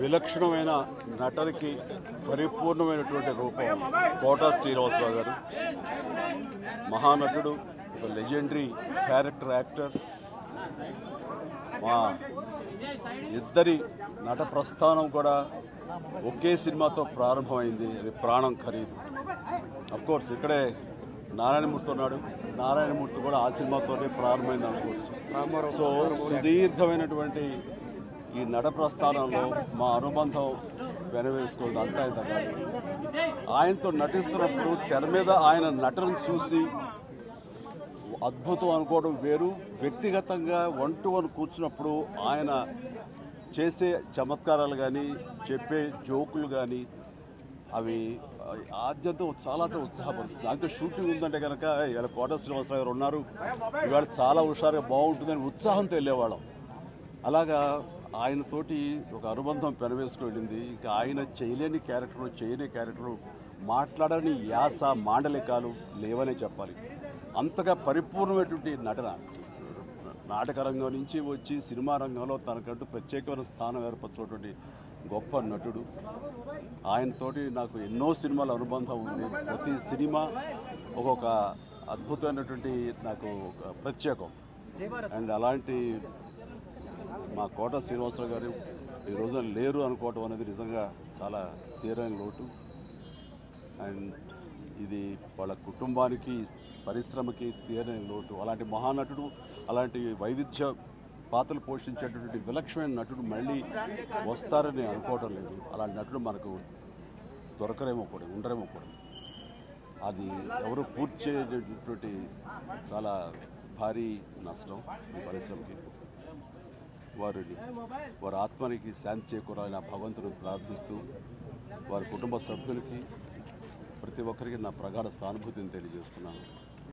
విలక్షణమైన నటనకి పరిపూర్ణమైనటువంటి రూపం కోట శ్రీనివాసరావు గారు. మహానటుడు, ఒక లెజెండరీ క్యారెక్టర్ యాక్టర్. మా ఇద్దరి నట ప్రస్థానం కూడా ఒకే సినిమాతో ప్రారంభమైంది. అది ప్రాణం ఖరీదు. అఫ్కోర్స్ ఇక్కడే నారాయణమూర్తి ఉన్నాడు. నారాయణమూర్తి కూడా ఆ సినిమాతోనే ప్రారంభమైంది అనుకోవచ్చు. సో సుదీర్ఘమైనటువంటి ఈ నట ప్రస్థానంలో మా అనుబంధం వెనవేస్తుంది. అంతా ఇంత కాదు. ఆయనతో నటిస్తున్నప్పుడు తెర మీద ఆయన నటనను చూసి అద్భుతం అనుకోవడం వేరు. వ్యక్తిగతంగా 1-to-1 కూర్చున్నప్పుడు ఆయన చేసే చమత్కారాలు కానీ, చెప్పే జోకులు కానీ అవి ఆద్యంతో చాలా ఉత్సాహపరుస్తుంది. అంతే షూటింగ్ ఉందంటే కనుక ఇవాళ కోట శ్రీనివాసరావు గారు ఉన్నారు, ఇవాళ చాలా హుషారుగా బాగుంటుందని ఉత్సాహంతో వెళ్ళేవాళ్ళం. అలాగా ఆయనతోటి ఒక అనుబంధం పెనవేసుకు వెళ్ళింది. ఇక ఆయన చేయలేని క్యారెక్టరు, చేయని క్యారెక్టరు, మాట్లాడని యాస, మాండలికాలు లేవనే చెప్పాలి. అంతగా పరిపూర్ణమైనటువంటి నటన. నాటక రంగం నుంచి వచ్చి సినిమా రంగంలో తనకంటూ ప్రత్యేకమైన స్థానం ఏర్పరచినటువంటి గొప్ప నటుడు. ఆయనతోటి నాకు ఎన్నో సినిమాల అనుబంధం ఉంది. ప్రతి సినిమా ఒక్కొక్క అద్భుతమైనటువంటి నాకు ప్రత్యేకం. అండ్ అలాంటి మా కోట శ్రీనివాసరావు గారు ఈ రోజున లేరు అనుకోవటం అనేది నిజంగా చాలా తీరని లోటు. అండ్ ఇది వాళ్ళ కుటుంబానికి, పరిశ్రమకి తీరని లోటు. అలాంటి మహానటుడు, అలాంటి వైవిధ్య పాత్రలు పోషించేటటువంటి విలక్షణమైన నటుడు మళ్ళీ వస్తారని అనుకోవటం లేదు. అలాంటి నటుడు మనకు దొరకరేమో కూడా, ఉండరేమో కూడా. అది ఎవరు పూర్తి చేయటువంటి చాలా భారీ నష్టం ఈ పరిశ్రమకి. వారి ఆత్మనికి శాంతి చేకూరాలని ఆ భగవంతుడిని ప్రార్థిస్తూ, వారి కుటుంబ సభ్యులకి, ప్రతి ఒక్కరికి నా ప్రగాఢ సానుభూతిని తెలియజేస్తున్నాను.